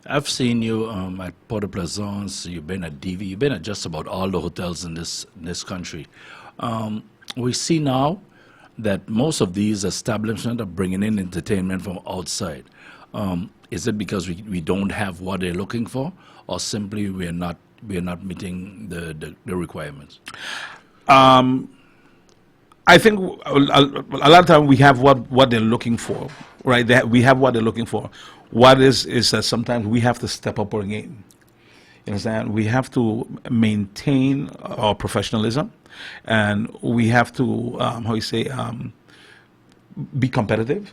I've seen you at Port au Plaisance. You've been at DV. You've been at just about all the hotels in this country. We see now that most of these establishments are bringing in entertainment from outside. Is it because we don't have what they're looking for, or simply we're not meeting the requirements? Um, I think a lot of time we have what they're looking for, right? We have what they're looking for. What is that sometimes we have to step up our game. You understand? We have to maintain our professionalism, and we have to how you say be competitive.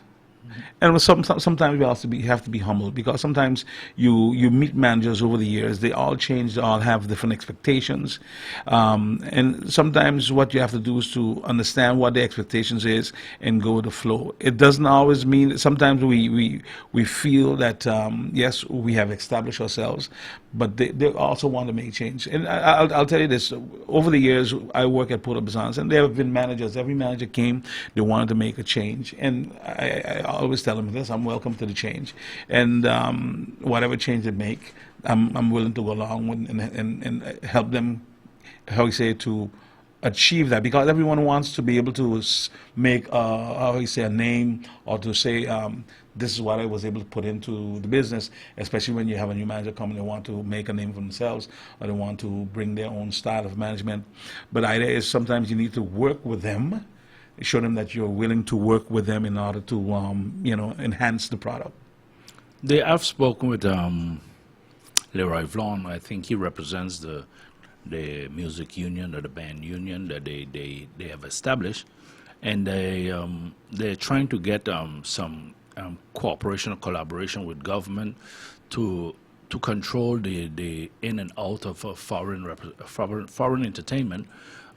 And sometimes we also have to be humble, because sometimes you meet managers over the years. They all change. They all have different expectations, and sometimes what you have to do is to understand what the expectations is and go with the flow. It doesn't always mean. Sometimes we feel that yes, we have established ourselves, but they also want to make change. And I'll tell you this: over the years, I work at Port au Prince, and there have been managers. Every manager came, they wanted to make a change, and I always tell them this: I'm welcome to the change, and whatever change they make, I'm willing to go along with and help them, how you say, to achieve that, because everyone wants to be able to make how you say, a name, or to say this is what I was able to put into the business, especially when you have a new manager coming. They want to make a name for themselves, or they want to bring their own style of management. But the idea is sometimes you need to work with them, show them that you're willing to work with them in order to enhance the product. I've spoken with Leroy Vlon. I think he represents the music union or the band union that they have established, and they're trying to get some cooperation or collaboration with government to control the in and out of foreign entertainment,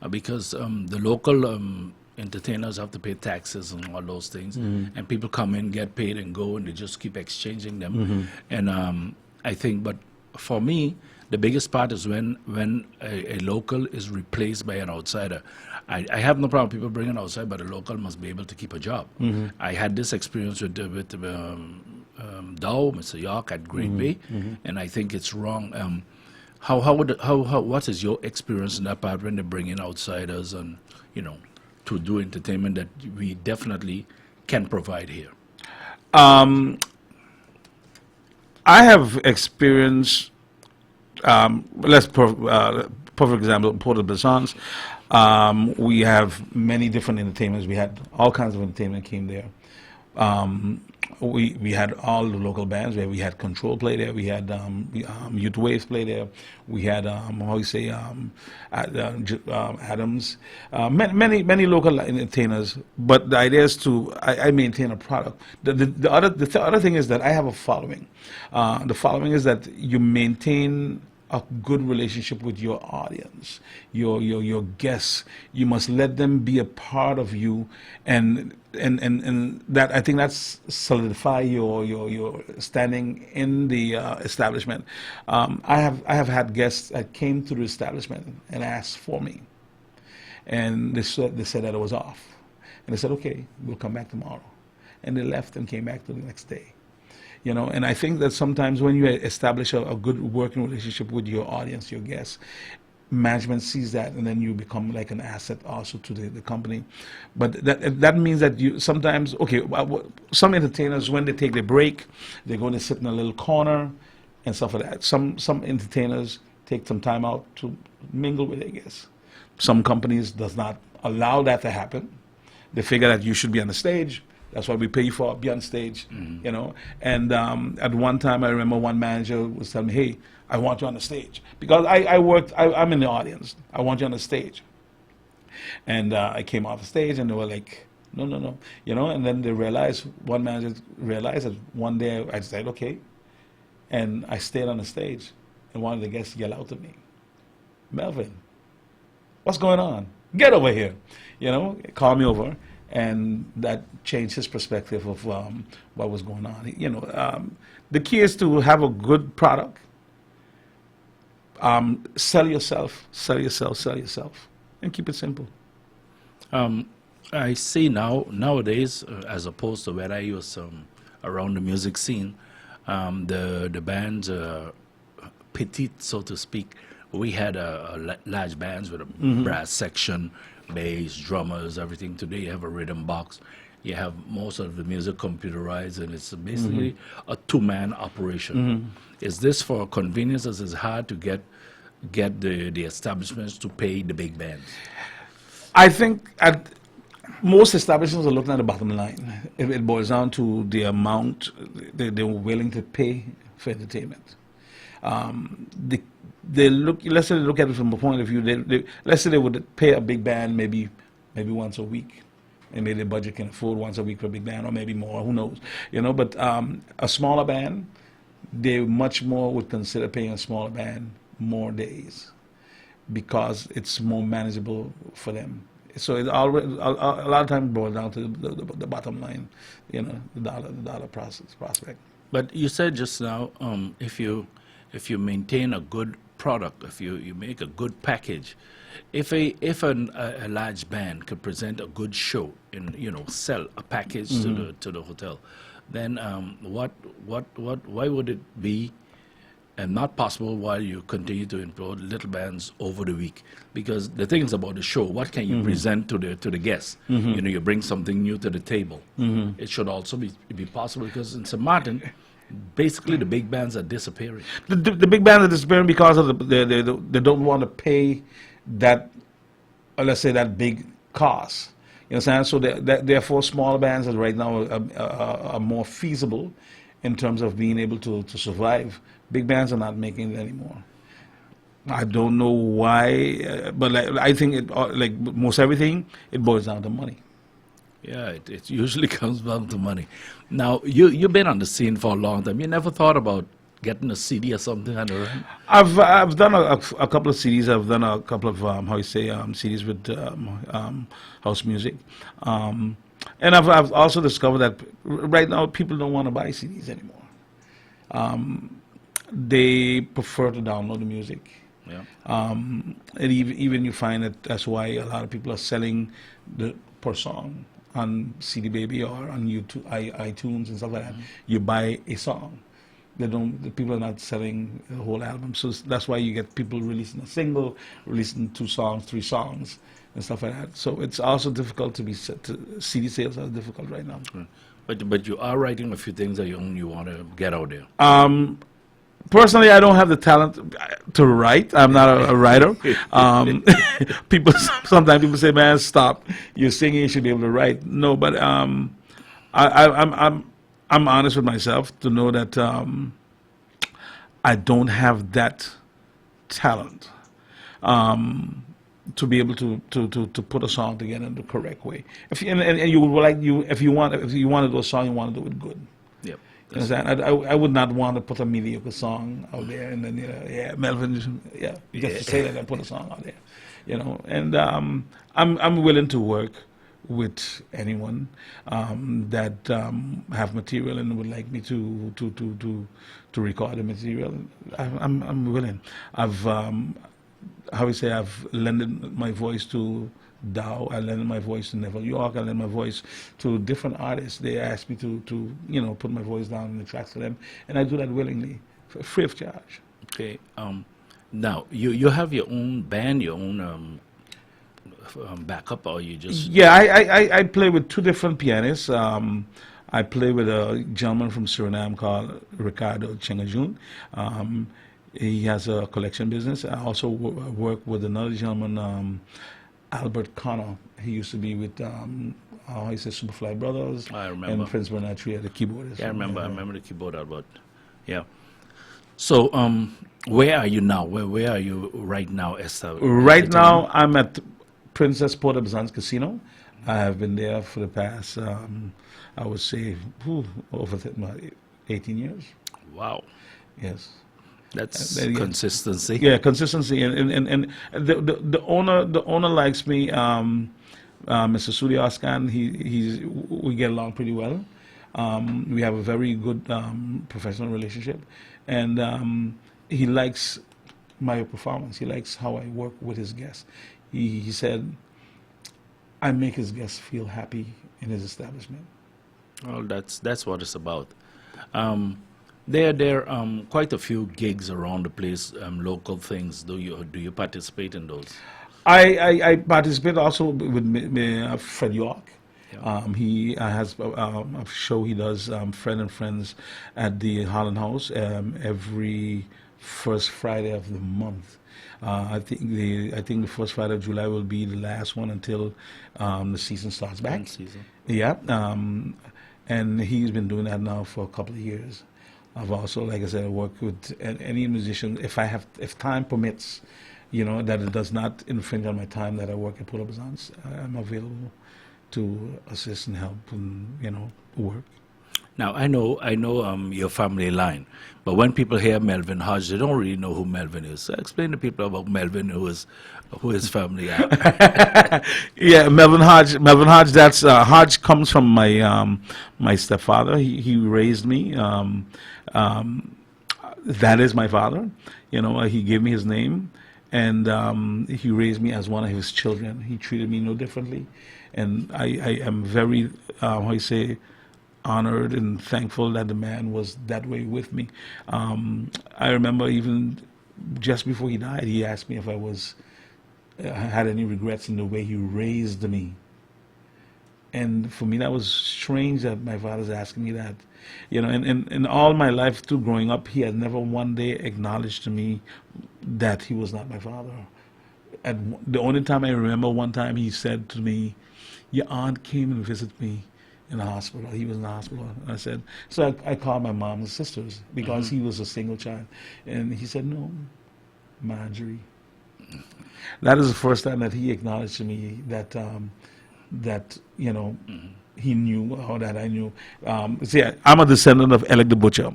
because the local entertainers have to pay taxes and all those things, and people come in, get paid, and go, and they just keep exchanging them. And I think, but for me, the biggest part is when a local is replaced by an outsider. I have no problem people bringing outside, but a local must be able to keep a job. I had this experience with Dow, Mr. York at Great Bay, and I think it's wrong. What is your experience in that part when they bring in outsiders and to do entertainment that we definitely can provide here? I have experienced, perfect example, Port au Prince. We have many different entertainments. We had all kinds of entertainment came there. We had all the local bands where we had Control play there. We had Youth Waves play there. We had how you say Adams. Many local entertainers. But the idea is to I maintain a product. The other thing is that I have a following. The following is that you maintain a good relationship with your audience, your guests. You must let them be a part of you, and that, I think, that's solidify your standing in the establishment. I have had guests that came to the establishment and asked for me, and they said that I was off, and they said, okay, we'll come back tomorrow, and they left and came back the next day. And I think that sometimes when you establish a good working relationship with your audience, your guests, management sees that, and then you become like an asset also to the company. But that means that you sometimes, okay, some entertainers, when they take their break, they're going to sit in a little corner and stuff like that. Some entertainers take some time out to mingle with their guests. Some companies does not allow that to happen. They figure that you should be on the stage. That's why we pay you for, be on stage, And at one time, I remember one manager was telling me, hey, I want you on the stage. Because I'm in the audience. I want you on the stage. And I came off the stage, and they were like, no. And then one manager realized that one day I said, okay. And I stayed on the stage, and one of the guests yelled out to me, Melvin, what's going on? Get over here. Call me over. And that changed his perspective of what was going on. The key is to have a good product. Sell yourself, and keep it simple. I see nowadays, as opposed to when I was around the music scene, The bands petite, so to speak. We had large bands with a brass section, bass, drummers, everything. Today you have a rhythm box. You have most of the music computerized, and it's basically a two-man operation. Is this for convenience, as it's hard to get the establishments to pay the big bands? I think most establishments are looking at the bottom line. It boils down to the amount they're willing to pay for entertainment. They look. Let's say they look at it from a point of view. Let's say they would pay a big band maybe once a week, and maybe the budget can afford once a week for a big band, or maybe more. Who knows? But a smaller band, they much more would consider paying a smaller band more days because it's more manageable for them. So it always a lot of times boils down to the bottom line, the dollar prospect. But you said just now, if you maintain a good product, if you make a good package, if a large band could present a good show and sell a package to the hotel, then why would it be not possible while you continue to employ little bands over the week? Because the thing is about the show, what can you present to the guests? You bring something new to the table. It should also be possible, because in St. Martin, basically the big bands are disappearing. The big bands are disappearing because of they don't want to pay that, let's say, that big cost. You understand? So therefore, smaller bands that right now are more feasible in terms of being able to survive. Big bands are not making it anymore. I don't know why, but I think like most everything, it boils down to money. Yeah, it usually comes down to money. Now, you've been on the scene for a long time. You never thought about getting a CD or something on the run? I've done a couple of CDs. I've done a couple of CDs with house music, and I've also discovered that right now people don't want to buy CDs anymore. They prefer to download the music. Yeah. And even you find that that's why a lot of people are selling per song on CD Baby or on YouTube, iTunes and stuff like that. You buy a song. The people are not selling the whole album. So that's why you get people releasing a single, releasing 2 songs, 3 songs, and stuff like that. So it's also difficult CD sales are difficult right now. But you are writing a few things that you want to get out there. Personally, I don't have the talent to write. I'm not a writer. Sometimes people say, "Man, stop! You're singing. You should be able to write." No, but I'm honest with myself to know that I don't have that talent to be able to put a song together in the correct way. If you want to do a song, you want to do it good. Yep. I would not want to put a mediocre song out there and then Melvin, just to say that I put a song out there, And I'm willing to work with anyone that have material and would like me to record the material. I'm willing. I've lended my voice to Dow. I lended my voice to Neville York. I lended my voice to different artists. They asked me to put my voice down in the tracks for them, and I do that willingly, free of charge. Okay. Now you have your own band, your own backup, or you just? Yeah, I play with 2 different pianists. I play with a gentleman from Suriname called Ricardo Chengajun. He has a collection business. I also work with another gentleman, Albert Connor. He used to be with Superfly Brothers. I remember. And Prince Bernard Tree, the keyboardist. Yeah, I remember the keyboard, Albert. Yeah. So, where are you now? Where are you right now, Esther? Right now, I'm at Princess Port of Penzance Casino. I have been there for the past, I would say, over 18 years. Wow. Yes. That's consistency. Yeah, consistency, and the owner likes me. Mr. Sudi Askan, we get along pretty well. We have a very good professional relationship, and he likes my performance. He likes how I work with his guests. He said, I make his guests feel happy in his establishment. Well, that's what it's about. There quite a few gigs around the place, local things. Do you participate in those? I participate also with Fred York. Yeah. He has a show he does, Friend and Friends, at the Holland House every first Friday of the month. I think the first Friday of July will be the last one until the season starts back. Season. Yeah, and he's been doing that now for a couple of years. I've also, like I said, I work with any musician if time permits, that it does not infringe on my time that I work at Polo Bazaars. I'm available to assist and help and work. Now I know your family line, but when people hear Melvin Hodge, they don't really know who Melvin is. So explain to people about Melvin, who his family are. Yeah, Melvin Hodge. Melvin Hodge. That's Hodge comes from my stepfather. He raised me. That is my father. He gave me his name, and he raised me as one of his children. He treated me no differently, and I am very how you say, honored and thankful that the man was that way with me. I remember even just before he died, he asked me if I had any regrets in the way he raised me. And for me, that was strange that my father's asking me that. In all my life, too, growing up, he had never one day acknowledged to me that he was not my father. And the only time I remember, one time he said to me, "Your aunt came and visited me in the hospital." He was in the hospital. And I said, so I called my mom and sisters because he was a single child. And he said, "No, Marjorie." That is the first time that he acknowledged to me that he knew, or that I knew. See, I'm a descendant of Alec the Butcher.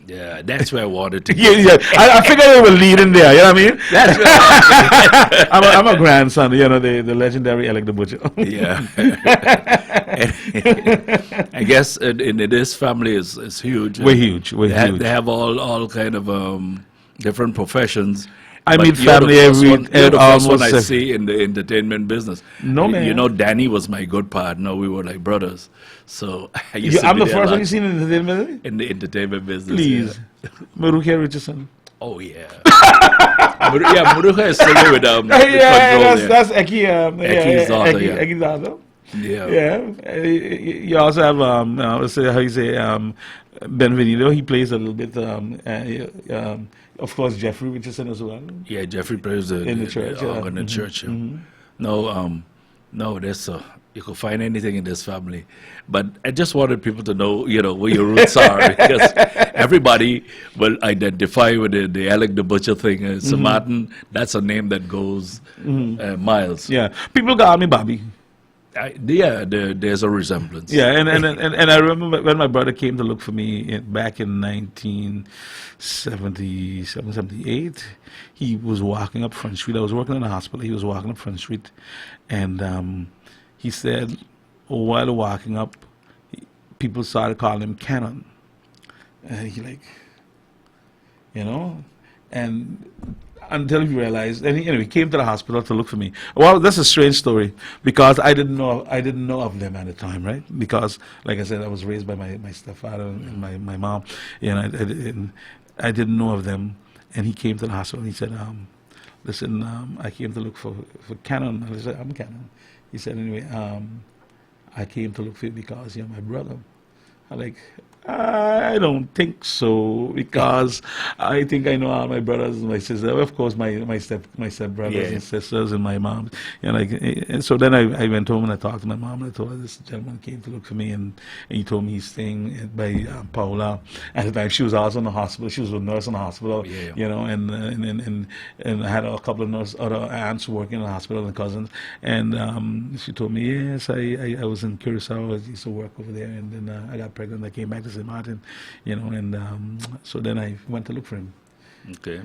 Yeah, that's where I wanted to. Yeah. I figured they were leading there. You know what I mean? That's where I'm a grandson. The legendary Alec the Butcher. Yeah. I guess in this family is huge. We're huge. We're huge. They have all kind of different professions. I But meet you're family the first one- You're the first one almost. I see in the entertainment business. No, man. Danny was my good partner. We were like brothers. So I used to I'm be the there a first lot one you seen in the entertainment. in the entertainment business. Please, Yeah. Marukia Richardson. Oh yeah. Muruka is still with Yeah, control. that's Eki. Eki's daughter, yeah. Eki's daughter. Yeah. Yeah. You also have let's say how you say Benvenido. He plays a little bit. Of course, Jeffrey Richardson as well. Yeah, Jeffrey plays In the church, yeah. in the church. Yeah. No, there's you could find anything in this family, but I just wanted people to know, where your roots are, because everybody will identify with the Alec the Butcher thing. So Martin, that's a name that goes miles. Yeah, people call me Bobby. There's a resemblance. Yeah, and I remember when my brother came to look for me back in 1977, 78, he was walking up Front Street. I was working in a hospital. He was walking up Front Street, and he said, while walking up, people started calling him Cannon. And he and until he realized, and he came to the hospital to look for me. Well, that's a strange story because I didn't know of them at the time, right? Because, like I said, I was raised by my stepfather and my mom, and I didn't know of them. And he came to the hospital and he said, "Listen, I came to look for Cannon." I said, "I'm Cannon." He said, "Anyway, I came to look for you because you're my brother." I'm I don't think so, because I think I know all my brothers and my sisters. Of course, my step brothers and sisters and my mom. And so then I went home and I talked to my mom and I told her this gentleman came to look for me, and he told me he's staying by Paola. At the time, she was also in the hospital. She was a nurse in the hospital. And I had a couple of other aunts working in the hospital and cousins. And she told me, yes, I was in Curacao. I used to work over there, and then I got pregnant. I came back to St. Martin, and so then I went to look for him. Okay.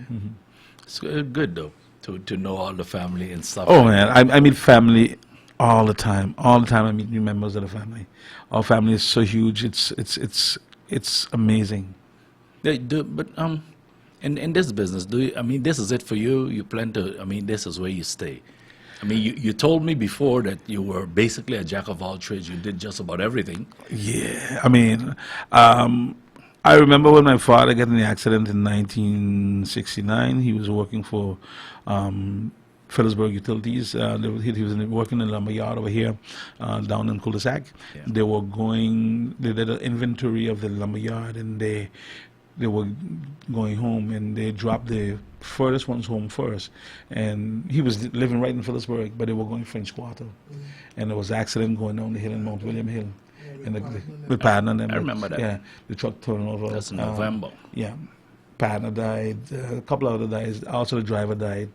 It's good though to know all the family and stuff. Oh man, I meet family all the time. All the time I meet new members of the family. Our family is so huge. It's amazing. But in this business, this is it for you? You plan to? This is where you stay. You told me before that you were basically a jack of all trades. You did just about everything. Yeah, I remember when my father got in the accident in 1969. He was working for Phillipsburg Utilities. He was working in a lumber yard over here, down in cul-de-sac. Yeah. They did an inventory of the lumber yard, and they were going home, and they dropped the furthest ones home first. And he was living right in Phillipsburg, but they were going French Quarter. And there was an accident going down the hill in Mount William Hill. And the partner, and I remember that. Yeah, the truck turned over. That's in November. Yeah, partner died. A couple of other died. Also, the driver died.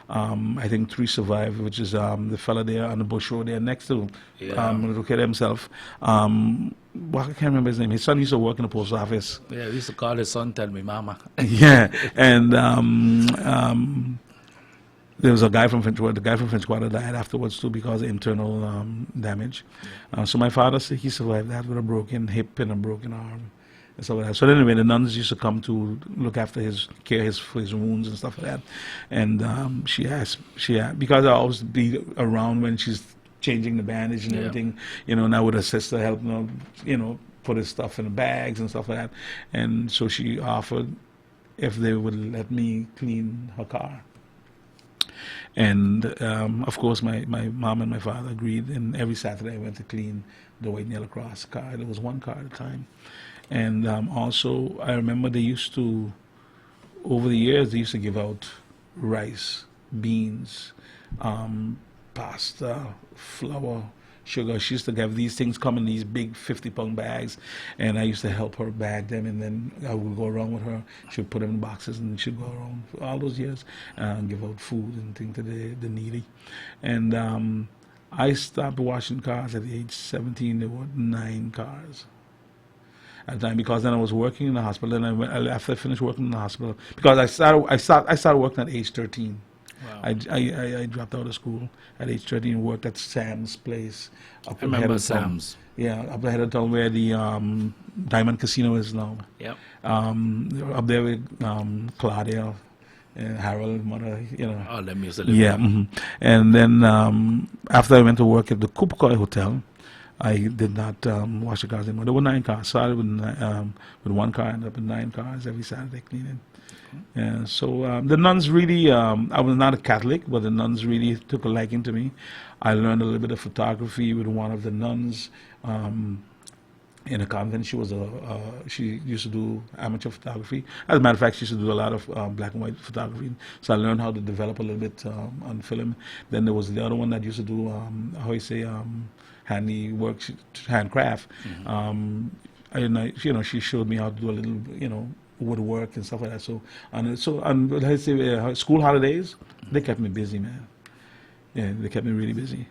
I think 3 survived, which is the fella there on the bush road there next to look at himself. Well, I can't remember his name. His son used to work in the post office. Yeah, we used to call his son, tell me, Mama. Yeah, and there was a guy from French Quarter. The guy from French Quarter died afterwards too because of internal damage. So my father, he survived that with a broken hip and a broken arm and stuff like that. So anyway, the nuns used to come to look after for his wounds and stuff like that. And she asked, because I always be around when she's changing the bandage and everything, now with her sister helping her, put his stuff in the bags and stuff like that. And so she offered if they would let me clean her car. And of course, my mom and my father agreed. And every Saturday, I went to clean the white and yellow cross car. There was one car at a time. And also, I remember they used to, over the years, they used to give out rice, beans, pasta, flour, sugar. She used to have these things come in these big 50-pound bags, and I used to help her bag them, and then I would go around with her. She would put them in boxes, and she'd go around for all those years and give out food and things to the needy. And I stopped washing cars at age 17. There were 9 cars at the time, because then I was working in the hospital. And after I finished working in the hospital, because I started working at age 13. Wow. I dropped out of school at age 13 and worked at Sam's place. I remember Sam's. Yeah, up ahead of town where the Diamond Casino is now. Yep. Up there with Claudia and Harold, mother, Oh, them used to live Yeah. there. Mm-hmm. And then after I went to work at the Kupkoi Hotel, I did not wash the cars anymore. There were 9 cars. Started with 1 car, ended up with 9 cars every Saturday cleaning. And so the nuns really, I was not a Catholic, but the nuns really took a liking to me. I learned a little bit of photography with one of the nuns in a convent. She used to do amateur photography. As a matter of fact, she used to do a lot of black and white photography. So I learned how to develop a little bit on film. Then there was the other one that used to do, handiwork, handcraft. And she showed me how to do a little, woodwork and stuff like that. So let's say school holidays, they kept me busy, man. Yeah, they kept me really busy.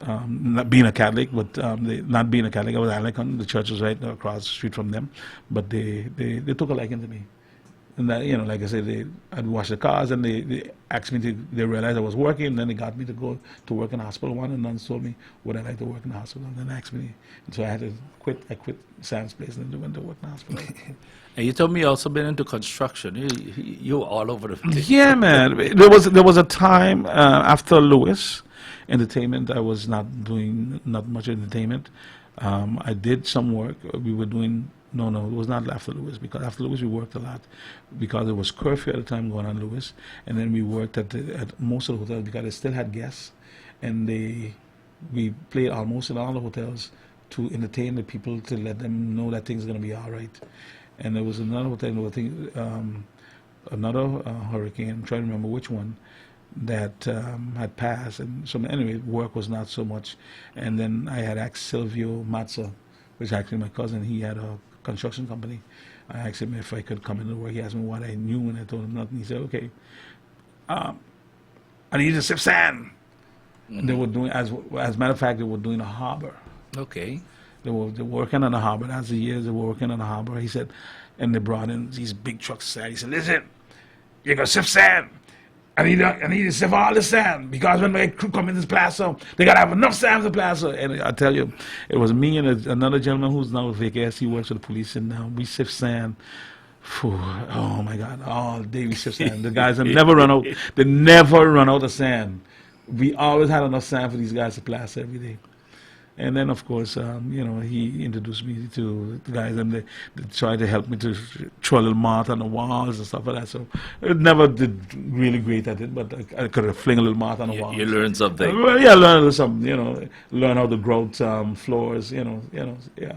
Not being a Catholic, but not being a Catholic, I was Anglican. The church was right across the street from them, but they took a liking to me. And that, like I said, I'd wash the cars, and they asked me they realized I was working, and then they got me to go to work in the hospital. One of the nuns told me, would I like to work in the hospital? And then asked me, and so I had to quit. I quit Sam's place and then went to work in the hospital. And you told me you also been into construction. You were all over the place. Yeah, man. There was a time after Lewis entertainment, I was not doing not much entertainment. I did some work. We were doing. No, it was not after Lewis, because after Lewis we worked a lot, because there was curfew at the time going on Lewis, and then we worked at most of the hotels because they still had guests, and we played almost in all the hotels to entertain the people, to let them know that things are going to be all right. And there was another hotel, I think, another hurricane, I'm trying to remember which one, that had passed, and so anyway, work was not so much. And then I had asked Silvio Mazza, which is actually my cousin. He had a construction company. I asked him if I could come into work. He asked me what I knew, and I told him nothing. He said, okay, I need to sip sand. And they were doing, as a matter of fact, they were doing a harbor. Okay. They were working on the harbor. That's the years they were working on the harbor. He said, and they brought in these big trucks of sand. He said, listen, you're going to sift sand. I need to sift all the sand, because when my crew come in this plaza, they got to have enough sand to plaza. And I tell you, it was me and another gentleman who's now with VKS. He works for the police, and now we sift sand. Oh my God, all day we sift sand. The guys have never run out. They never run out of sand. We always had enough sand for these guys to plaster every day. And then, of course, you know, he introduced me to the guys, and they tried to help me to throw a little mart on the walls and stuff like that. So it never did really great at it, but I could have fling a little mart on the walls. You learned something. Well, yeah, learn a little something, you know, learn how to grout floors, yeah.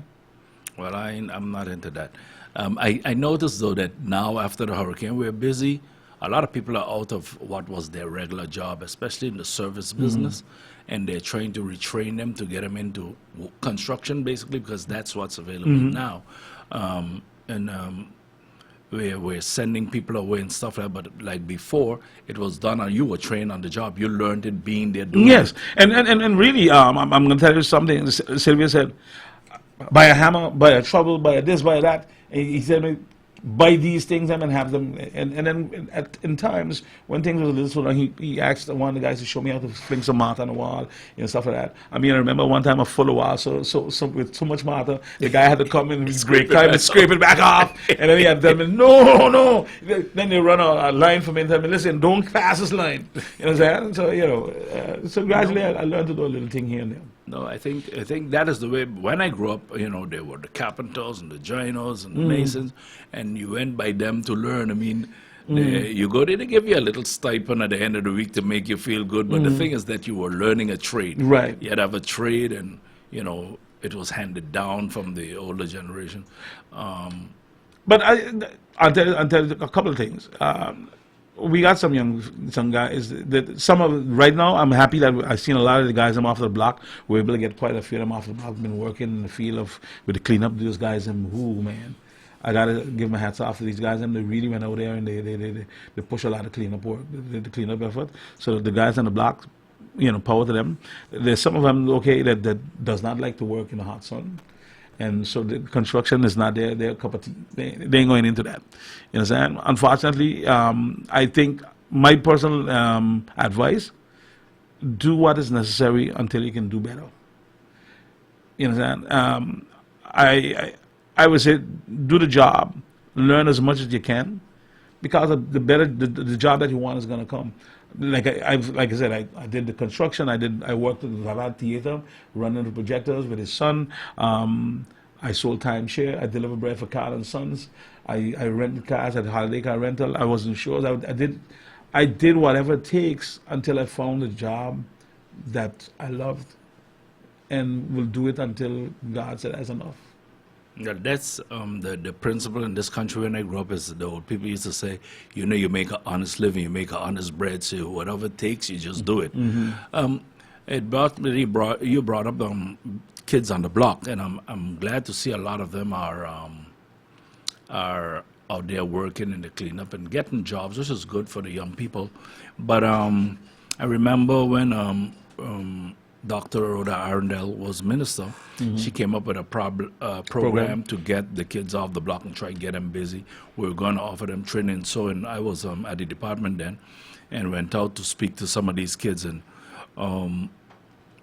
Well, I'm not into that. I noticed, though, that now after the hurricane, we're busy. A lot of people are out of what was their regular job, especially in the service business, and they're trying to retrain them to get them into construction, basically, because that's what's available now. We're sending people away and stuff like that, but like before, it was done and you were trained on the job. You learned it being there doing Yes, it. and really, I'm going to tell you something. Sylvia said, buy a hammer, buy a shovel, buy a this, buy a that. And he said, buy these things and have them. And then in times when things were a little slow down, he asked one of the guys to show me how to fling some mortar on the wall and stuff like that. I mean, I remember one time a full wall, so with too much mortar, the guy had to come in and scrape it back off. And then he had to tell me, no. Then they run a line for me and tell me, listen, don't pass this line. You know what I'm saying? So, you know, so gradually I learned to do a little thing here and there. No, I think that is the way. When I grew up, you know, there were the carpenters and the joiners and the masons, and you went by them to learn. I mean, you go there, they give you a little stipend at the end of the week to make you feel good. But the thing is that you were learning a trade. Right. You had to have a trade, and you know, it was handed down from the older generation. But I'll tell you a couple of things. We got some guys that right now I'm happy that I've seen a lot of the guys I'm off the block. We're able to get quite a few of them off the block. I've been working in the field with the cleanup. Those guys, man, I gotta give my hats off to these guys. They really went out there and they push a lot of cleanup work, the cleanup effort. So the guys on the block, you know, power to them. There's some of them that does not like to work in the hot sun. And so the construction is not their cup of tea. They ain't going into that. You know what I'm saying? Unfortunately, I think my personal advice, do what is necessary until you can do better. You know what I'm saying? I would say do the job, learn as much as you can, because the better the job that you want is going to come. Like I said, I did the construction. I worked at the Valad Theater, running the projectors with his son. I sold timeshare. I delivered bread for Carl and Sons. I rented cars at Holiday Car Rental. I was in shows. I did whatever it takes until I found a job that I loved, and will do it until God said that's enough. Yeah, that's the principle in this country. When I grew up, is the old people used to say, you know, you make an honest living, you make an honest bread, so whatever it takes, you just do it. You brought up kids on the block, and I'm glad to see a lot of them are out there working in the cleanup and getting jobs, which is good for the young people. But I remember when Dr. Rhoda Arundel was minister, she came up with a program to get the kids off the block and try to get them busy. We were going to offer them training. So I was at the department then and went out to speak to some of these kids. And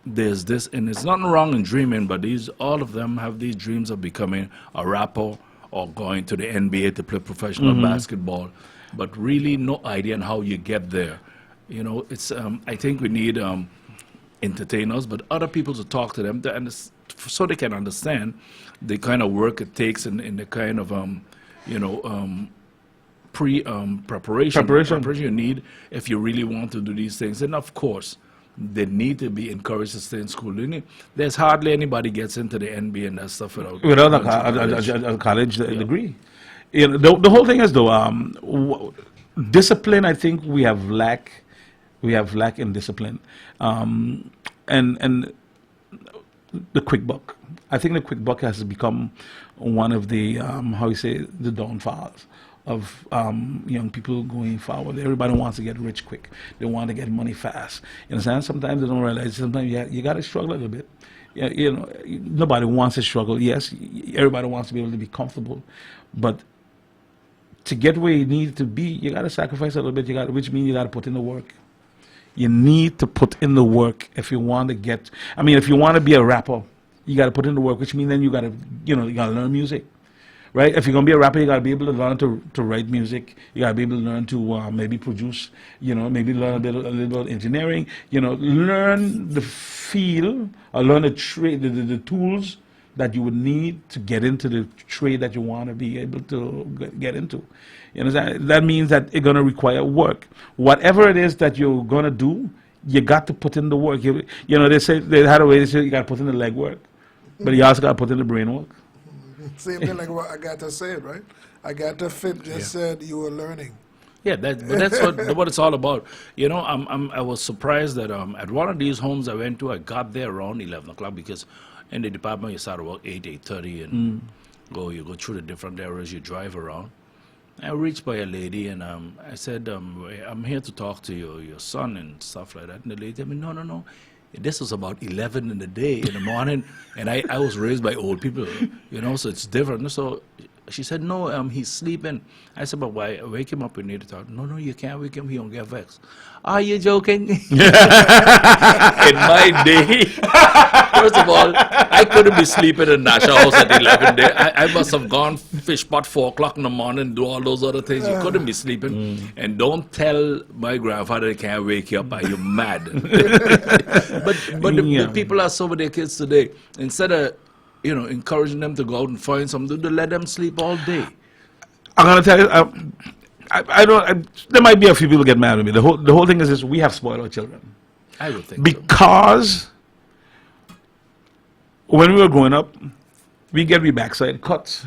there's this, and it's nothing wrong in dreaming, but all of them have these dreams of becoming a rapper or going to the NBA to play professional basketball, but really no idea on how you get there. You know, it's I think we need entertainers, but other people to talk to them so they can understand the kind of work it takes and the kind of preparation you need if you really want to do these things. And of course, they need to be encouraged to stay in school. There's hardly anybody gets into the NBA and that stuff without a college degree. You know, the whole thing is though discipline. I think we have lack in discipline, and the quick buck. I think the quick buck has become one of the the downfalls of young people going forward. Everybody wants to get rich quick. They want to get money fast. You understand? Sometimes they don't realize. Sometimes you got to struggle a little bit. Yeah, you know, nobody wants to struggle. Yes, everybody wants to be able to be comfortable, but to get where you need to be, you got to sacrifice a little bit. Which means you got to put in the work. You need to put in the work if you want to get. I mean, if you want to be a rapper, you got to put in the work. Which means then you got to learn music. right? If you're gonna be a rapper, you gotta be able to learn to write music. You gotta be able to learn to maybe produce. You know, maybe learn a little bit of engineering. You know, learn the feel or learn the trade, the tools that you would need to get into the trade that you want to be able to get into. You know, that means that it's gonna require work. Whatever it is that you're gonna do, you got to put in the work. You know, they had a way to say you got to put in the leg work, but you also got to put in the brain work. Same thing like what Agatha said, right? Agatha Fit just said you were learning. Yeah, but that's what it's all about. You know, I was surprised that at one of these homes I went to, I got there around 11 o'clock because in the department you start about 8:30 and you go through the different areas, you drive around. I reached by a lady and I said, I'm here to talk to your son and stuff like that. And the lady told me, no. This was about 11 in the morning, and I was raised by old people, you know, so it's different. So she said, no, he's sleeping. I said, but why? Wake him up, we need to talk. No, you can't wake him, he won't get vexed. Are you joking? In my day, first of all, I couldn't be sleeping in National House at 11 day. I must have gone fish pot 4 o'clock in the morning, do all those other things. You couldn't be sleeping. And don't tell my grandfather they can't wake you up. Are you mad? but the people are so with their kids today. Instead of encouraging them to go out and find something, to let them sleep all day. I'm gonna tell you, I don't. There might be a few people get mad at me. The whole thing is this: we have spoiled our children. I would think because when we were growing up, we get backside cuts,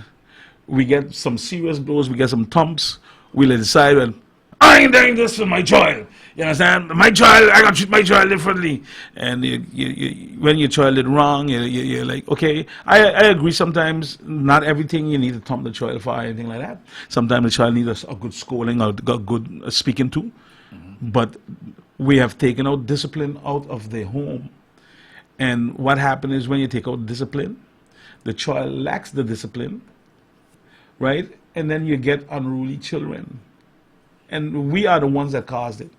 we get some serious blows, we get some thumps. We decide, well, I ain't doing this for my child. You understand? My child, I gotta treat my child differently. And when your child did wrong, you're like, okay. I agree. Sometimes not everything you need to thump the child for, or anything like that. Sometimes the child needs a good scolding or a good speaking to. But we have taken out discipline out of the home. And what happens is when you take out discipline, the child lacks the discipline, right? And then you get unruly children. And we are the ones that caused it.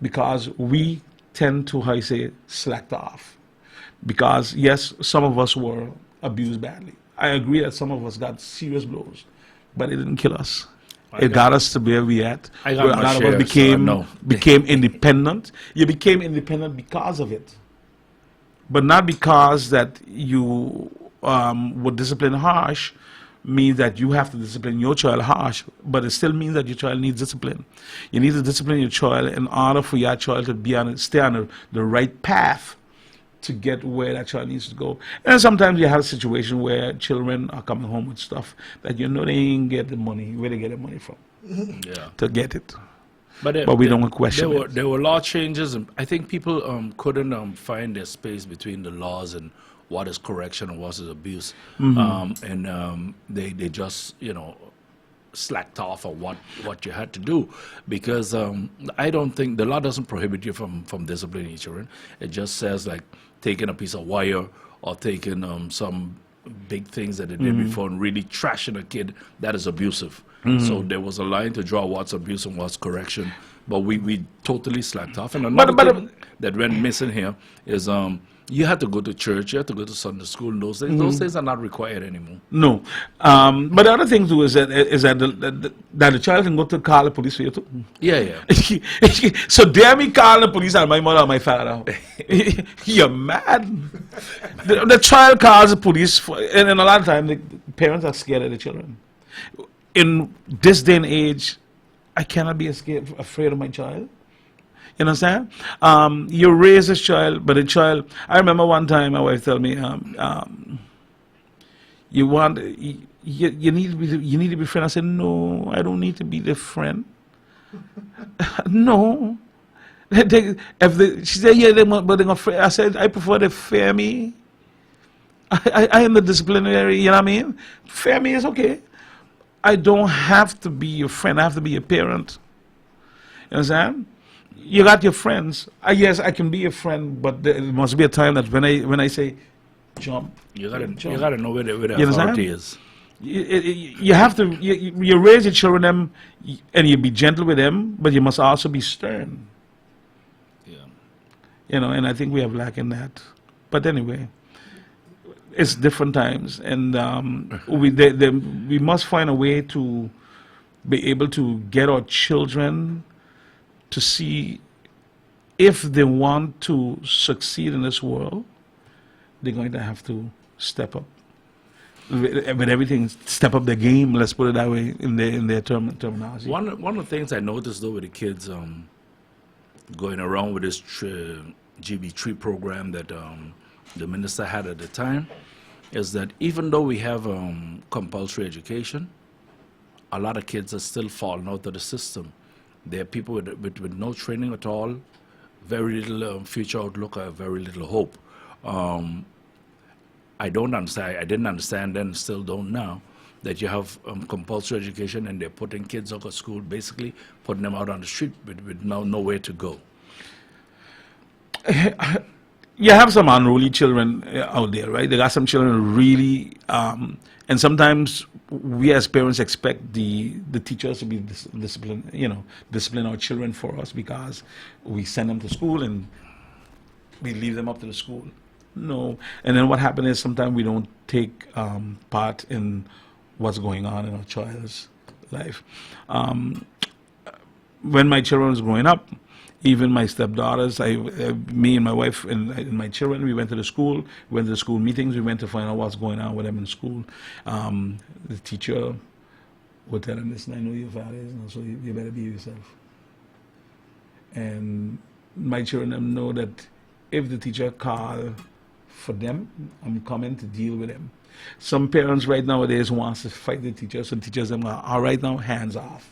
Because we tend to, how you say, slacked off. Because, yes, some of us were abused badly. I agree that some of us got serious blows, but it didn't kill us. It got us to where we at. A lot of us became independent. You became independent because of it. But not because that you were disciplined harsh, means that you have to discipline your child harsh, but it still means that your child needs discipline. You need to discipline your child in order for your child to stay on the right path to get where that child needs to go. And sometimes you have a situation where children are coming home with stuff that they ain't get the money, where they get the money from to get it. But we don't question it. There were law changes, and I think people couldn't find their space between the laws and what is correction and what is abuse. They just, slacked off on what you had to do. Because I don't think, the law doesn't prohibit you from disciplining your children. It just says, like, taking a piece of wire or taking some big things that they did before and really trashing a kid, that is abusive. So there was a line to draw what's abuse and what's correction. But we totally slacked off. And another thing that went missing here is you had to go to church, you had to go to Sunday school, and those things. Those things are not required anymore. No. But the other thing too is that the child can go to call the police for you too. Yeah. So dare me call the police on my mother or my father? You're mad. The child calls the police, and a lot of times the parents are scared of the children. In this day and age, I cannot be afraid of my child. You understand? You raise a child, but a child. I remember one time my wife told me, "You need to be friend." I said, "No, I don't need to be the friend." No. She said, "Yeah, but they're afraid." I said, "I prefer they fear me. I am the disciplinary. You know what I mean? Fear me is okay. I don't have to be your friend. I have to be your parent. You understand? You got your friends. Yes, I can be your friend, but there must be a time that when I say jump, you gotta know where the authority is. You have to. You raise your children and you be gentle with them, but you must also be stern. Yeah. And I think we have lacking that. But anyway, it's different times, and we must find a way to be able to get our children to see if they want to succeed in this world, they're going to have to step up with everything, step up the game. Let's put it that way in their terminology. One of the things I noticed though with the kids going around with this GB3 program that the minister had at the time is that even though we have compulsory education, a lot of kids are still falling out of the system. There are people with no training at all, very little future outlook, or very little hope. I don't understand. I didn't understand then, still don't now, that you have compulsory education and they're putting kids out of school, basically putting them out on the street with nowhere to go. You have some unruly children out there, right? They got some children really, and sometimes we as parents expect the teachers to be disciplined, discipline our children for us because we send them to school and we leave them up to the school. No, and then what happens is sometimes we don't take part in what's going on in our child's life. When my children was growing up, even my stepdaughters, me and my wife and my children, we went to the school, went to the school meetings, we went to find out what's going on with them in school. The teacher would tell them, listen, I know your father is, so you better be yourself. And my children know that if the teacher call for them, I'm coming to deal with them. Some parents right nowadays wants to fight the teachers, so teachers them all right now, hands off.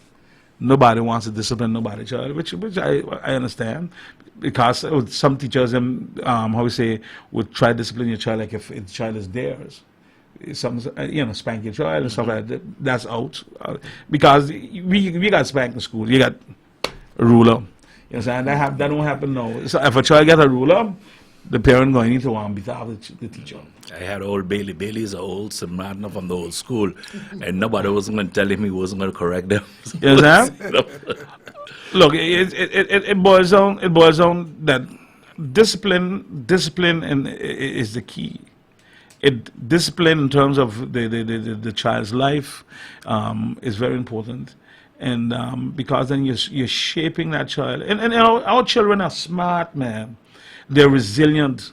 Nobody wants to discipline nobody's child, which I understand, because some teachers how we say would try to discipline your child like if the child is theirs. Some spank your child and stuff like that. That's out because we got spanked in school. You got a ruler. You understand? That don't happen now. So if a child get a ruler, the parent going to beat out the teacher. I had old Bailey. Bailey's an old St. Martin from the old school, and nobody was going to tell him he wasn't going to correct them. You understand? Look, it boils down. It boils down that discipline is the key. Discipline in terms of the child's life is very important, and because then you're shaping that child. And our children are smart, man. They're resilient,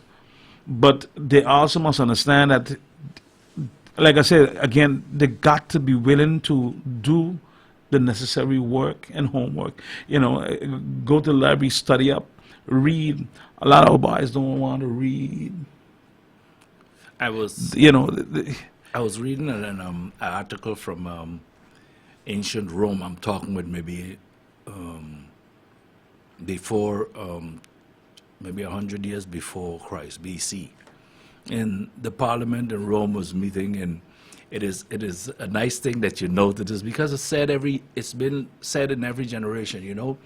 but they also must understand that, like I said, again, they got to be willing to do the necessary work and homework. Go to the library, study up, read. A lot of our boys don't want to read. I was reading an article from ancient Rome. I'm talking with maybe before. Maybe 100 years before Christ, BC. And the parliament in Rome was meeting, and it is a nice thing that you note this because it's been said in every generation,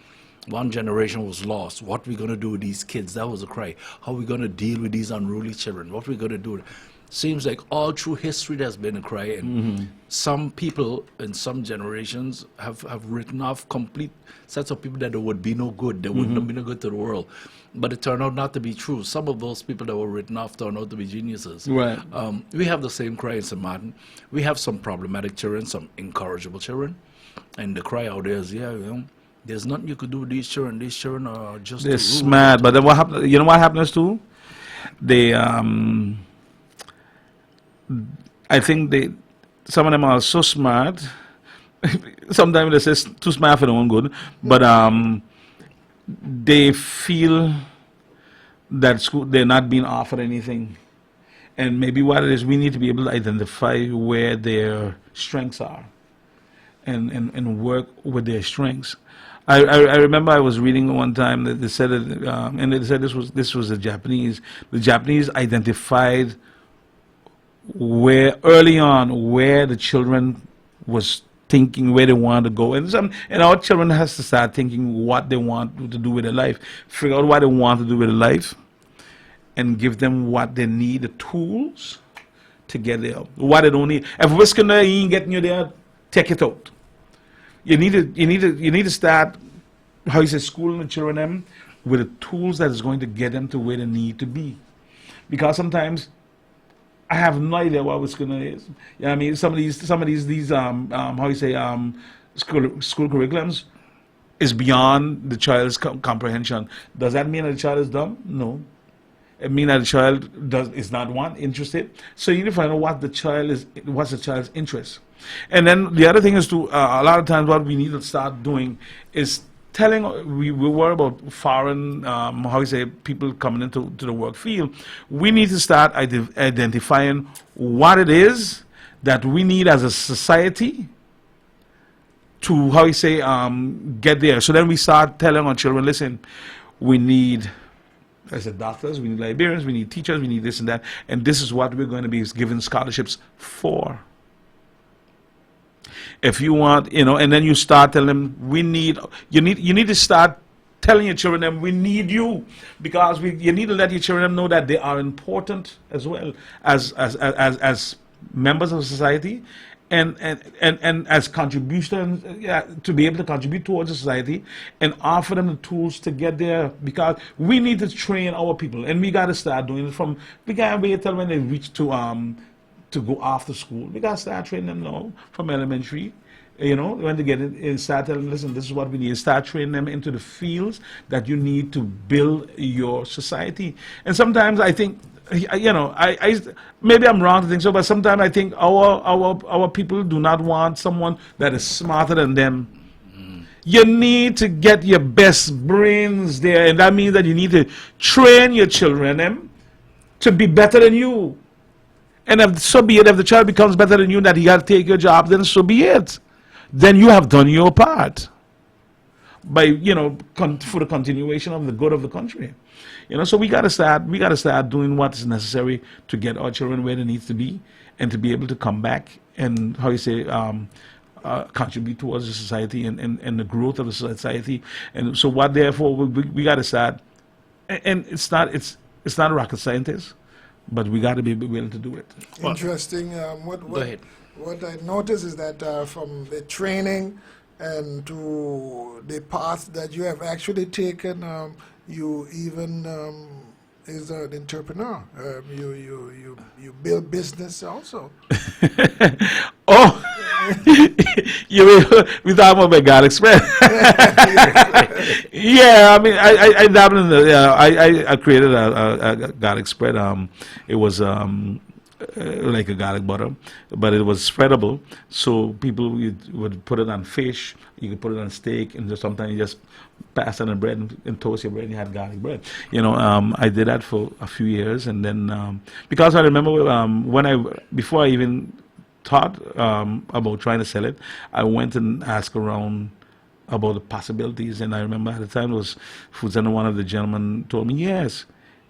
One generation was lost. What are we going to do with these kids? That was a cry. How are we going to deal with these unruly children? What are we going to do? Seems like all through history there's been a cry, and some people in some generations have written off complete sets of people that would be no good. They wouldn't have been no good to the world. But it turned out not to be true. Some of those people that were written off turned out to be geniuses. Right. We have the same cry in St. Martin. We have some problematic children, some incorrigible children. And the cry out there is, there's nothing you could do with these children. These children are just... They're smart. But then what happens? You know what happens too? They... I think some of them are so smart. Sometimes they say too smart for their own good, but they feel that school they're not being offered anything. And maybe what it is, we need to be able to identify where their strengths are, and work with their strengths. I remember I was reading one time that they said that, and they said this was the Japanese. The Japanese identified where early on where the children was thinking where they wanted to go, and our children has to start thinking what they want to do with their life, figure out what they want to do with their life, and give them what they need, the tools to get there. What they don't need. If whisking there ain't getting you there, take it out. You need to start, how you say, schooling the children them with the tools that is going to get them to where they need to be, because sometimes I have no idea what whisker is. You know what I mean? Some of these how you say school curriculums is beyond the child's comprehension. Does that mean that the child is dumb? No. It means that the child is not interested. So you need to find out what's the child's interest. And then the other thing is to a lot of times what we need to start doing is telling. We worry about foreign how you say people coming into the work field. We need to start identifying what it is that we need as a society to how you say get there. So then we start telling our children, listen, we need, I said, doctors, we need librarians, we need teachers, we need this and that, and this is what we're going to be giving scholarships for. If you want, and then you start telling them, you need to start telling your children that we need you, because you need to let your children know that they are important as well as members of society. And as contributions, to be able to contribute towards society and offer them the tools to get there, because we need to train our people, and we got to start doing it from. We can't wait till when they reach to go after school. We got to start training them now from elementary. When they get it, and start telling them, listen, this is what we need. Start training them into the fields that you need to build your society. And sometimes I think, I maybe I'm wrong to think so, but sometimes I think our people do not want someone that is smarter than them. You need to get your best brains there, and that means that you need to train your children to be better than you. And if so be it, if the child becomes better than you, that he got to take your job, then so be it. Then you have done your part by for the continuation of the good of the country. So we gotta start doing what is necessary to get our children where they need to be, and to be able to come back and how you say contribute towards the society and the growth of the society. And so what therefore we gotta start, and it's not rocket scientist, but we gotta be willing to do it. Interesting. Go ahead. What I noticed is that from the training and to the path that you have actually taken, you even is an entrepreneur. You build business also. Oh, we talking about God Express. Yeah, I mean, I dabbled in the. I created a God Express. It was like a garlic butter, but it was spreadable, so people would put it on fish. You could put it on steak, and sometimes you just pass it on bread and toast your bread, and you had garlic bread. I did that for a few years, and then because I remember before I even thought about trying to sell it, I went and asked around about the possibilities, and I remember at the time it was Food Center. One of the gentlemen told me, yes,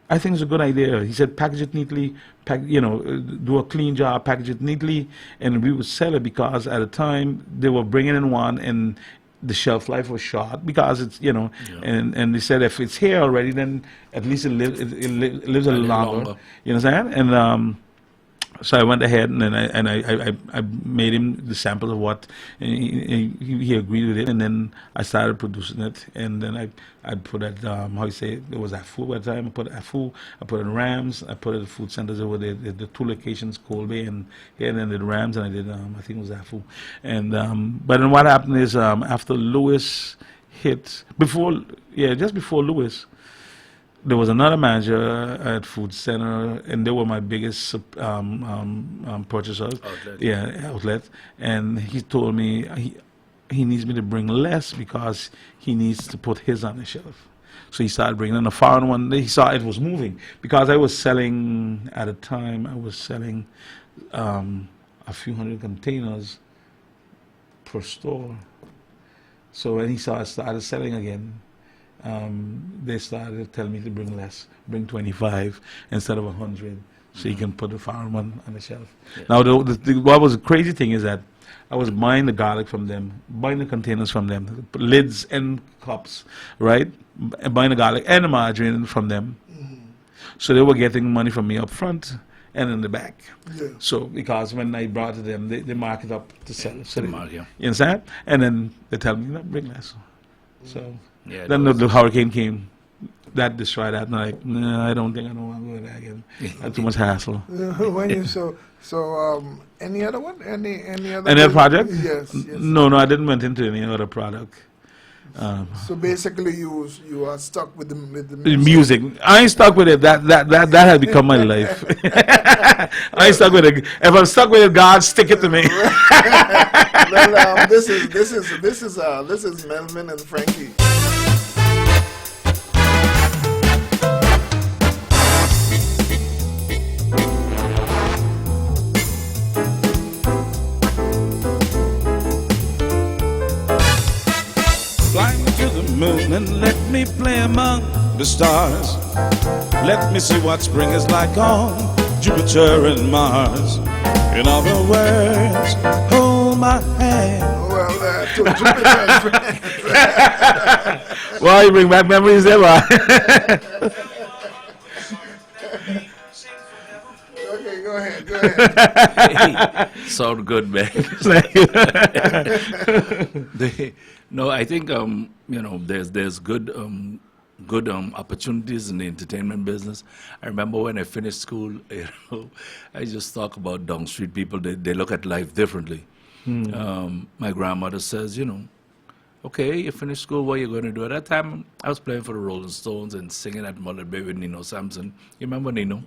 I think it's a good idea. He said, package it neatly, do a clean job, package it neatly, and we would sell it, because at the time they were bringing in one and the shelf life was short, because it's, and they said if it's here already, then at least it lives a little longer. You know what I'm saying? And so I went ahead and then I made him the sample of what, and he agreed with it, and then I started producing it, and then I put it, how you say, it was AFU at the time. I put AFU, I put it in Rams, I put it in food centers over there, the two locations, Cold Bay and here, and then did Rams, and I did, I think it was AFU. And but then what happened is after Lewis hit, just before Lewis, there was another manager at Food Center, and they were my biggest purchasers. Outlet. And he told me he needs me to bring less because he needs to put his on the shelf. So he started bringing in a foreign one. He saw it was moving, because I was selling, at the time, a few hundred containers per store. So when he saw it started selling again, they started telling me to bring less, bring 25 instead of 100, so you can put the foreign one on the shelf. Yeah. Now, what was the crazy thing is that I was buying the garlic from them, buying the containers from them, lids and cups, right? Buying the garlic and the margarine from them. Mm-hmm. So they were getting money from me up front and in the back. Yeah. So because when I brought it to them, they mark it up to sell it. So you understand? And then they tell me, bring less. So then the hurricane came. that destroy that. And I'm like, no, I don't think I don't want to go there again. That's too much hassle. When you any other one? Any other? Any other project? Yes. No, I didn't went into any other product. So basically, you are stuck with the Music. I ain't stuck with it. That has become my life. I ain't stuck with it. If I'm stuck with it, God stick it to me. Well, this is Melvin and Frankie. Fly me to the moon and let me play among the stars. Let me see what spring is like on Jupiter and Mars. In other words, hold my hand. Well, to Jupiter. Well, you bring back memories there, boy. Okay, go ahead. Sound good, man. No, I think there's good opportunities in the entertainment business. I remember when I finished school, I just talk about down street people. They look at life differently. My grandmother says, okay, you finished school, what are you going to do? At that time, I was playing for the Rolling Stones and singing at Mother Bay with Nino Sampson. You remember Nino?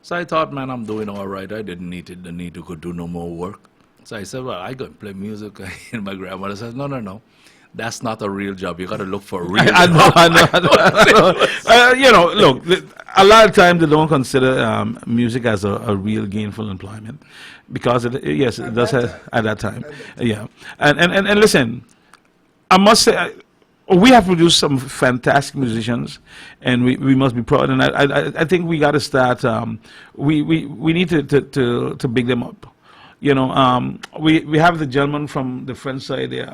So I thought, man, I'm doing all right. I didn't need to go do no more work. So I said, well, I go and play music. And my grandmother says, no. That's not a real job. You got to look for a real job. I know. Look, a lot of times they don't consider music as a real gainful employment because it does have, at that time. Yeah. And listen, I must say, we have produced some fantastic musicians, and we must be proud. And I think we got to start. We need to big them up. We have the gentleman from the French side there.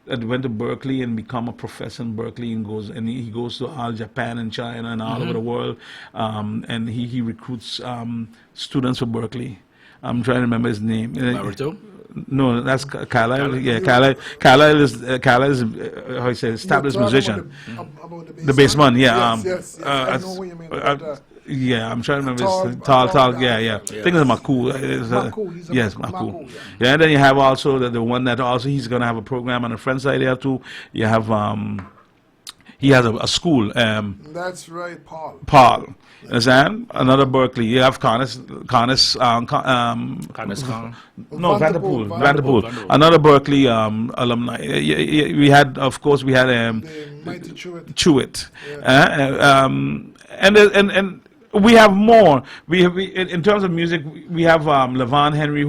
That went to Berkeley and become a professor in Berkeley and he goes to all Japan and China and all over the world, and he recruits students for Berkeley. I'm trying to remember his name. Naruto? No, that's Carlyle. Yeah, Carlyle is how you say established musician. About The bass man, yeah. Yes. I know what you mean. Yeah, I'm trying to remember his tall guy. Yeah. I think it's Maku. Maku. Yes, Maku. Yeah, and then you have also the one that also he's going to have a program on the French side there too. You have he has a school. That's right, Paul. Understand? Another Berkeley. You have Carnes. No, Vanderpool. Another Berkeley alumni. We had, of course, The mighty Chewit. And we have more. We in terms of music, we have Levon Henry, you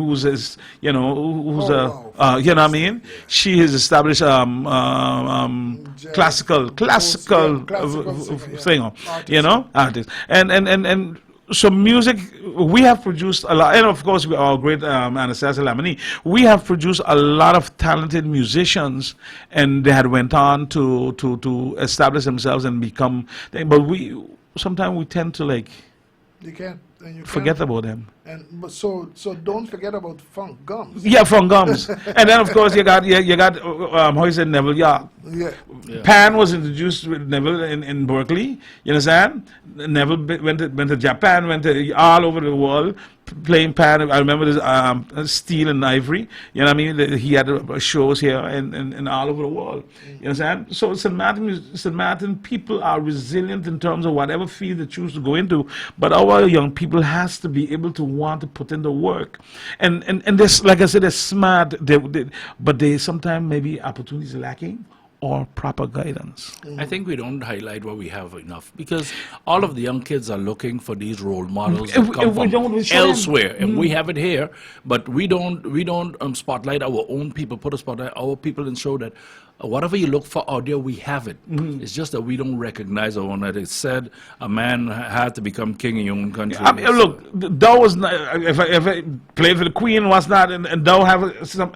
know what I mean. She has established classical singer, artist, and so music. We have produced a lot, and of course, our great Anastasia Lamini. We have produced a lot of talented musicians, and they had went on to establish themselves and become. But sometimes we tend to forget about them. So don't forget about Funk Gums. Yeah, Funk Gums. And then of course you got how you say Neville York. Yeah. Pan was introduced with Neville in Berkeley. You understand? Neville went to Japan, went to all over the world playing pan. I remember this steel and ivory. You know what I mean? He had shows here and all over the world. You understand? So St. Martin people are resilient in terms of whatever field they choose to go into. But our young people has to be able to want to put in the work. And this, like I said, they're smart. But they sometimes maybe opportunities lacking or proper guidance. I think we don't highlight what we have enough because all of the young kids are looking for these role models that come from elsewhere, and we have it here, but we don't spotlight our own people, put a spotlight our people, and show that whatever you look for out there, we have it. It's just that we don't recognize our own. That it said a man had to become king in your own country. I mean, look, Dow was not, if I played for the Queen, was not, and Dow have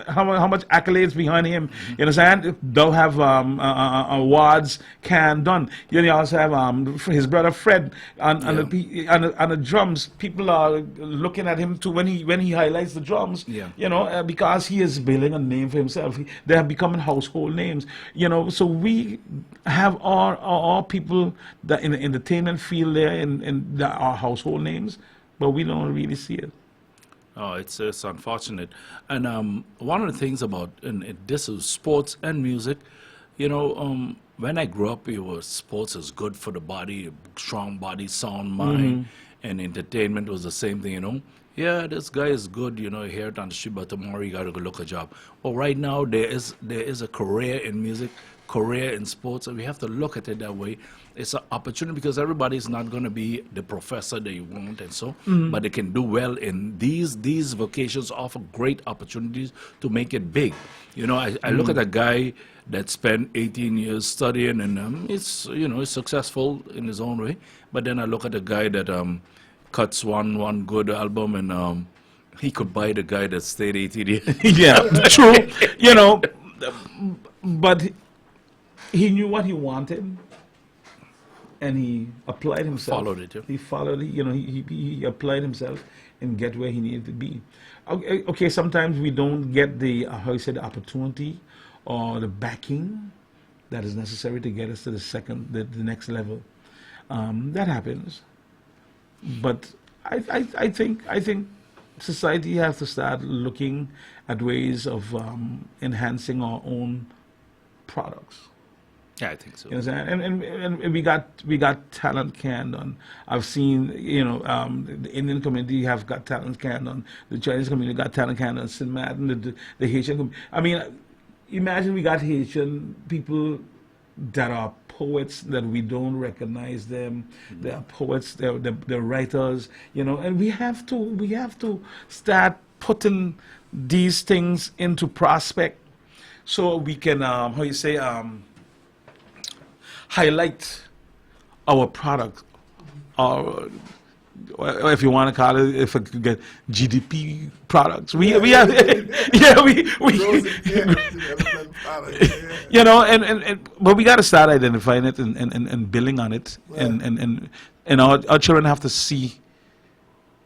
how much accolades behind him. You understand? Dow have awards can done. You also have his brother Fred on the drums. People are looking at him too when he highlights the drums. Yeah. Because he is building a name for himself. They have become household names. So we have all people that in the entertainment field there in that are household names, but we don't really see it. Oh, it's unfortunate. And one of the things about this is sports and music. When I grew up, sports is good for the body, strong body, sound mind, and entertainment was the same thing. Yeah, this guy is good. You hear it on the street, but tomorrow you got to go look a job. Well, right now there is a career in music, career in sports, and we have to look at it that way. It's an opportunity because everybody's not going to be the professor that you want, and so, but they can do well in these vocations. Offer great opportunities to make it big. I look at a guy that spent 18 years studying, and it's he's successful in his own way. But then I look at a guy that cuts one good album, and he could buy the guy that stayed 18 years. Yeah, true. But he knew what he wanted, and he applied himself. Followed it, yeah. He followed it. He applied himself and get where he needed to be. Okay, sometimes we don't get the the opportunity or the backing that is necessary to get us to the next level. That happens. But I think society has to start looking at ways of enhancing our own products. Yeah, I think so. You know what I'm saying? And we got talent can done. I've seen the Indian community have got talent can done. The Chinese community got talent can done. St. Martin, the Haitian community. I mean, imagine we got Haitian people that are poets that we don't recognize them. They are poets. They're writers. And we have to start putting these things into prospect so we can highlight our product, or if you want to call it, if I could get GDP products. We have but we got to start identifying it and building on it, and our children have to see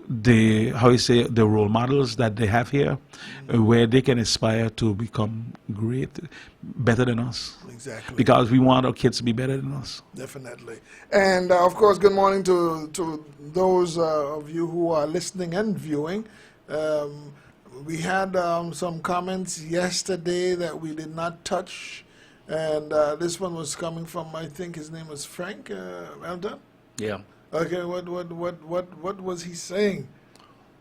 the role models that they have here, where they can aspire to become great, better than us. Exactly. Because we want our kids to be better than us. Definitely. And of course, good morning to those of you who are listening and viewing. We had some comments yesterday that we did not touch, and this one was coming from, I think his name was Frank. Well done. Yeah. Okay, what was he saying?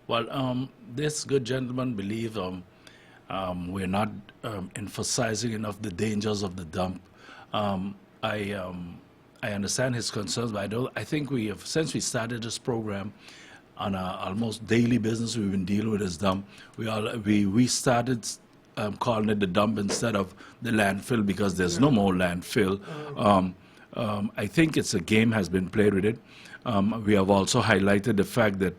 Well, this good gentleman believes we're not emphasizing enough the dangers of the dump. I understand his concerns, but I think we have, since we started this program, on a almost daily business we've been dealing with this dump. We started calling it the dump instead of the landfill, because there's no more landfill. I think it's a game has been played with it. We have also highlighted the fact that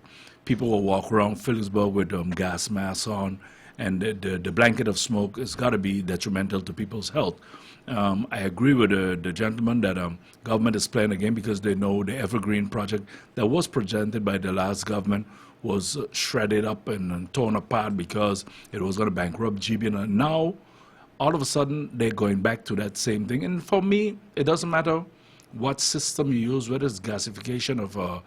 people will walk around Phillipsburg with gas masks on, and the blanket of smoke has got to be detrimental to people's health. I agree with the gentleman that government is playing a game because they know the Evergreen project that was presented by the last government was shredded up and torn apart because it was going to bankrupt GB. And now, all of a sudden, they're going back to that same thing. And for me, it doesn't matter what system you use, whether it's gasification or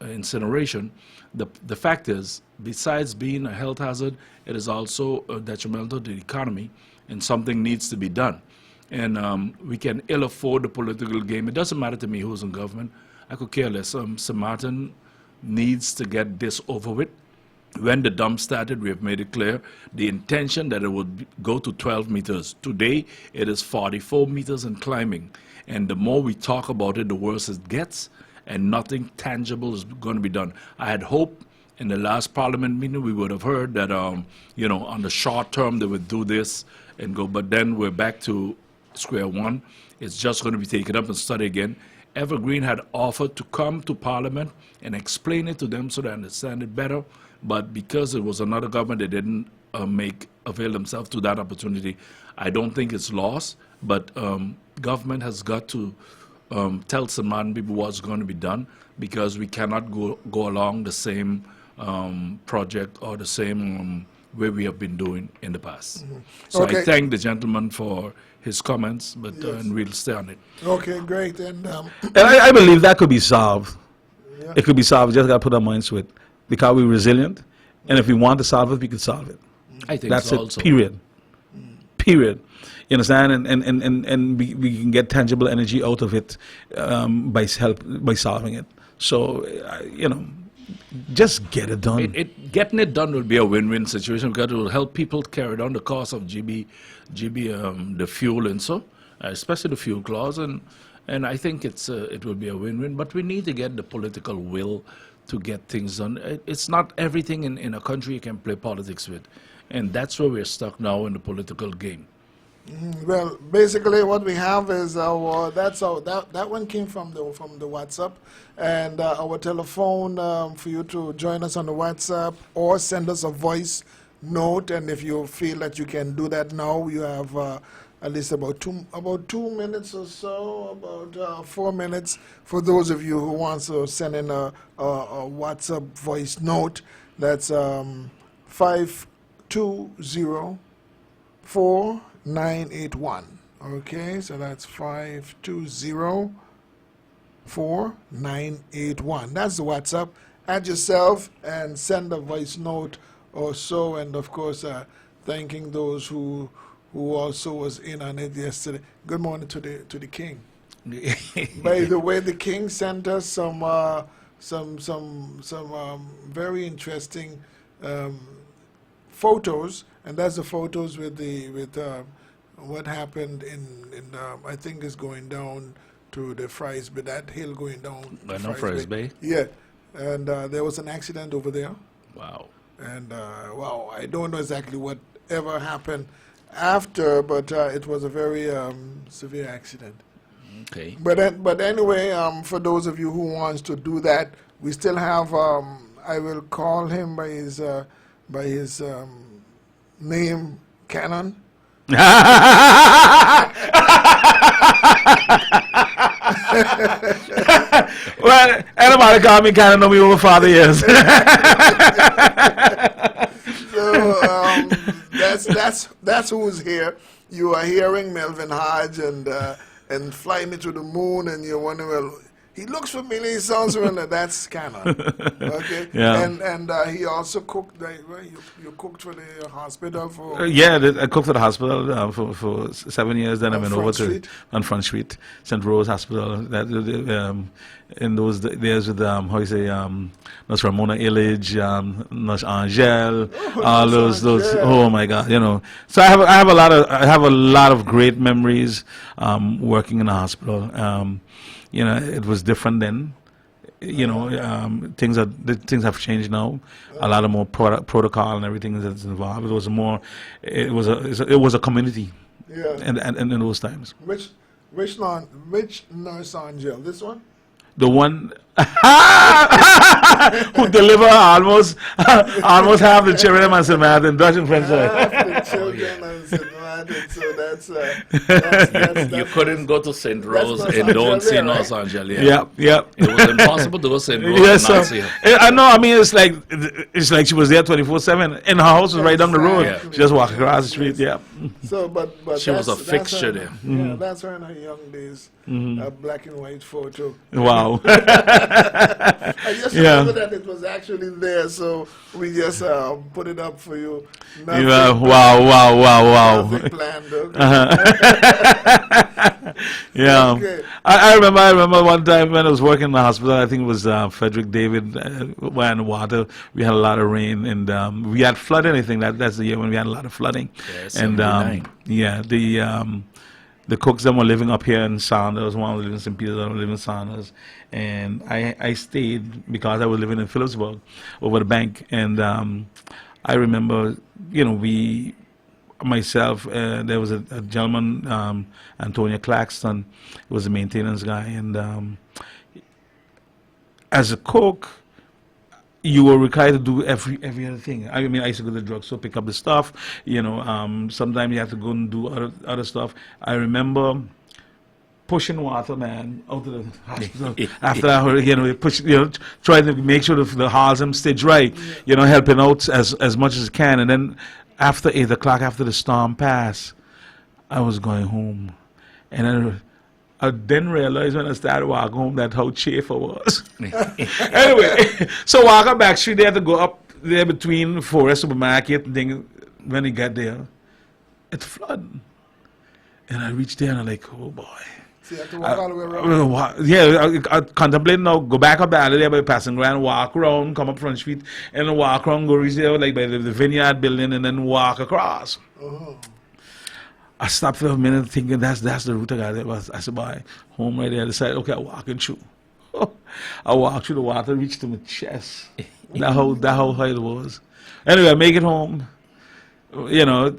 incineration. The fact is, besides being a health hazard, it is also detrimental to the economy, and something needs to be done. And we can ill afford the political game. It doesn't matter to me who's in government. I could care less. St. Martin needs to get this over with. When the dump started, we have made it clear the intention that it would go to 12 meters. Today, it is 44 meters and climbing. And the more we talk about it, the worse it gets, and nothing tangible is going to be done. I had hoped in the last parliament meeting we would have heard that, on the short term they would do this and go, but then we're back to square one. It's just going to be taken up and studied again. Evergreen had offered to come to Parliament and explain it to them so they understand it better, but because it was another government, they didn't avail themselves to that opportunity, I don't think it's lost. But government has got to tell Samoan people what's going to be done, because we cannot go along the same project or the same way we have been doing in the past. So Okay. I thank the gentleman for his comments, but Yes. and we'll stay on it. Okay, great. And And I believe that could be solved. Yeah. It could be solved. We just got to put our minds to it, because we're resilient, and if we want to solve it, we can solve it. I think That's so it. also. Period. Period. You understand? And we can get tangible energy out of it by solving it. So just get it done. Getting it done will be a win-win situation, because it will help people carry down the cost of GB, the fuel and so, especially the fuel clause, and I think it will be a win-win. But we need to get the political will to get things done. It's not everything in a country you can play politics with, and that's where we're stuck now in the political game. well, basically, what we have is that one came from the WhatsApp, and our telephone for you to join us on the WhatsApp or send us a voice note. And if you feel that you can do that now, you have at least about 2 minutes or so, about 4 minutes for those of you who want to send in a WhatsApp voice note. That's 520-4981. Okay, so that's 520-4981. That's the WhatsApp. Add yourself and send a voice note or so. And of course, thanking those who also was in on it yesterday. Good morning to the king. By the way, the king sent us some very interesting photos, and that's the photos with what happened in I think is going down to the Fries Bay, that hill going down. I know Fries Bay. Yeah, and there was an accident over there, Wow. and wow, I don't know exactly what ever happened after, but it was a very severe accident. Okay. But anyway, for those of you who wants to do that, we still have. I will call him by his name, Cannon. Well, anybody call me kind of know me over 40 years. So that's who's here. You are hearing Melvin Hodge and Fly Me to the Moon, and you're wondering, well, he looks familiar, he sounds familiar. That's Cannon. Okay. Yeah. And he also cooked. You cooked for the hospital for. Yeah, I cooked at the hospital for 7 years. Then I On went Front over Street? to on Front Street, St. Rose Hospital. In those days with how you say Nurse Ramona Illich, Nurse Angel, all Nurse those. Angel. Oh my God, So I have a lot of great memories working in the hospital. It was different then. Things have changed now. A lot of more protocol and everything that's involved. It was a community. Yeah. And in those times, Which Nurse Angel? This one? the one who deliver almost half the children in St. Martin, Dutch and French. Half the children and St. Martin, so that's You couldn't go to St. Rose Los and don't Angeles, see right? Los Angeles. Yeah. It was impossible to go to St. Rose Yes, and not sir. see her. I know. I mean, it's like she was there 24/7, and her house was right down the road. Exactly. She just walk across the street. Yeah. so. But She was a that's fixture her- there. Yeah, that's her in her young days. A black and white photo. Wow. I just Yeah. remember that it was actually there, so we just put it up for you. Nothing, Wow. nothing planned. Okay. Yeah. Okay. I remember one time when I was working in the hospital, I think it was Frederick David, we're in the water. We had a lot of rain, and we had flooding. I think that's the year when we had a lot of flooding. Yeah, And 79. the cooks that were living up here in Saunders, one was living in St. Peter's, one was living in Saunders, and I stayed because I was living in Phillipsburg over the bank. And I remember, myself, there was a gentleman, Antonio Claxton, who was a maintenance guy, and as a cook, you were required to do every other thing. I mean, I used to go to the drugstore, pick up the stuff. Sometimes you have to go and do other stuff. I remember pushing water, man, out of the hospital after that. Trying to make sure the halls them stay right. Helping out as much as I can. And then after 8 o'clock, after the storm passed, I was going home, and then I didn't realize when I started walking home that how chafe I was. Anyway, so walking back street, they had to go up there between Forest Supermarket and then when I got there, it's flooding. And I reached there and I'm like, oh boy. So you have to walk all the way around? Yeah, I contemplate now, go back up the alley there by Passing Grand, walk around, come up Front Street, and then walk around, go reach there like by the Vineyard building and then walk across. Oh. I stopped for a minute thinking that's the route I got. I said, bye, home right there. I decided, okay, I'm walking through. I walked through the water, reached to my chest. That how high it was. Anyway, I make it home.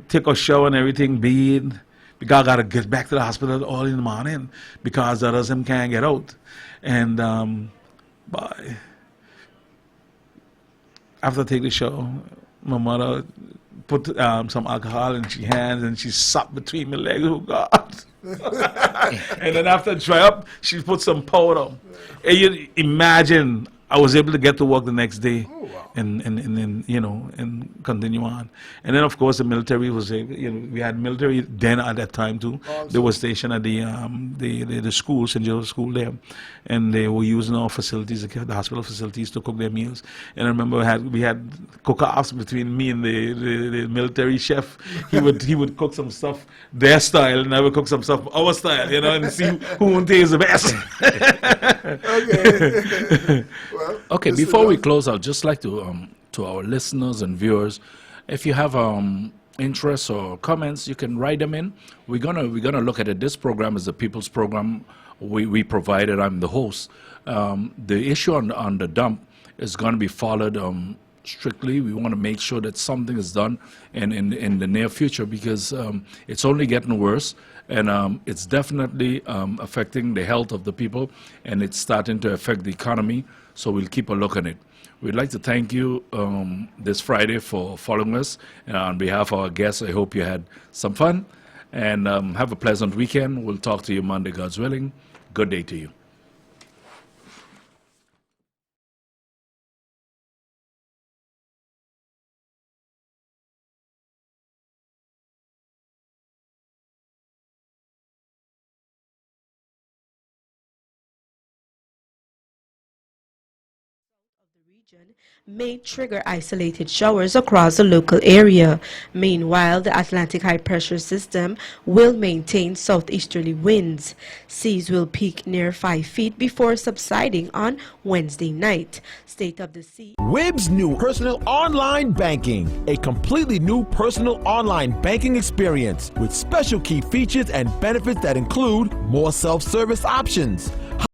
Take a shower and everything, bathe. Because I got to get back to the hospital all in the morning because the others can't get out. And bye. After I take the shower, my mother put some alcohol in her hands and she sucked between my legs. Oh God! And then after I dry up, she put some powder. And you imagine I was able to get to work the next day. Oh, wow. And continue on. And then of course the military was we had military then at that time too. Awesome. They were stationed at the school, St. Joseph's School there, and they were using our facilities, the hospital facilities, to cook their meals. And I remember we had cook-offs between me and the military chef. He would cook some stuff their style, and I would cook some stuff our style, and see who tastes the best. Okay. Well, Okay, Mr. before we Johnson. close, I'd just like to our listeners and viewers, if you have interests or comments, you can write them in. We're gonna look at it. This program is the people's program. We provided. I'm the host. The issue on the dump is going to be followed strictly. We want to make sure that something is done in the near future because it's only getting worse. And it's definitely affecting the health of the people, and it's starting to affect the economy. So we'll keep a look on it. We'd like to thank you this Friday for following us. And on behalf of our guests, I hope you had some fun. And have a pleasant weekend. We'll talk to you Monday, God's willing. Good day to you. May trigger isolated showers across the local area. Meanwhile, the Atlantic high pressure system will maintain southeasterly winds. Seas will peak near 5 feet before subsiding on Wednesday night. State of the sea. WIB's new personal online banking, a completely new personal online banking experience with special key features and benefits that include more self-service options,